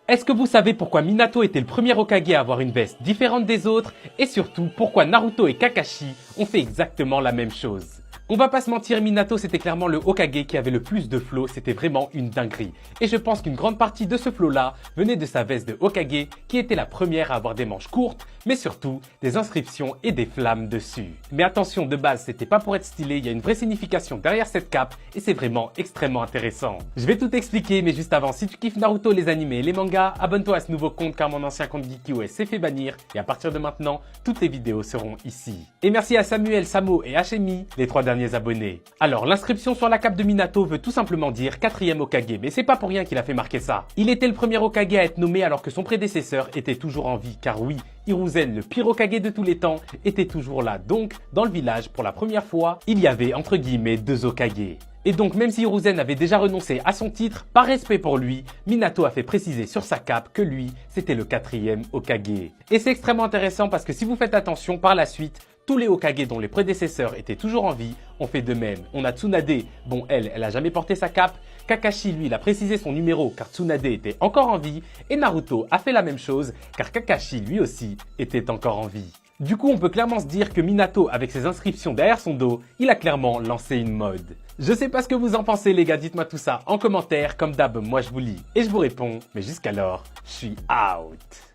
Est-ce que vous savez pourquoi Minato était le premier Hokage à avoir une veste différente des autres? Et surtout, pourquoi Naruto et Kakashi ont fait exactement la même chose? On va pas se mentir, Minato c'était clairement le Hokage qui avait le plus de flow, c'était vraiment une dinguerie. Et je pense qu'une grande partie de ce flow là venait de sa veste de Hokage qui était la première à avoir des manches courtes, mais surtout des inscriptions et des flammes dessus. Mais attention, de base c'était pas pour être stylé, il y a une vraie signification derrière cette cape et c'est vraiment extrêmement intéressant. Je vais tout expliquer, mais juste avant, si tu kiffes Naruto, les animés et les mangas, abonne-toi à ce nouveau compte car mon ancien compte GeekyOS s'est fait bannir et à partir de maintenant, toutes les vidéos seront ici. Et merci à Samuel, Samo et Hashemi, les 3 derniers abonnés. Alors, l'inscription sur la cape de Minato veut tout simplement dire 4e Hokage, mais c'est pas pour rien qu'il a fait marquer ça. Il était le premier Hokage à être nommé alors que son prédécesseur était toujours en vie, car oui, Hiruzen, le pire Hokage de tous les temps, était toujours là. Donc, dans le village, pour la première fois, il y avait entre guillemets 2 Hokage. Et donc, même si Hiruzen avait déjà renoncé à son titre, par respect pour lui, Minato a fait préciser sur sa cape que lui, c'était le 4e Hokage. Et c'est extrêmement intéressant parce que si vous faites attention, par la suite, tous les Hokage dont les prédécesseurs étaient toujours en vie ont fait de même. On a Tsunade, bon elle a jamais porté sa cape. Kakashi, lui, il a précisé son numéro car Tsunade était encore en vie. Et Naruto a fait la même chose car Kakashi, lui aussi, était encore en vie. Du coup, on peut clairement se dire que Minato, avec ses inscriptions derrière son dos, il a clairement lancé une mode. Je sais pas ce que vous en pensez les gars, dites-moi tout ça en commentaire. Comme d'hab, moi je vous lis et je vous réponds. Mais jusqu'alors, je suis out.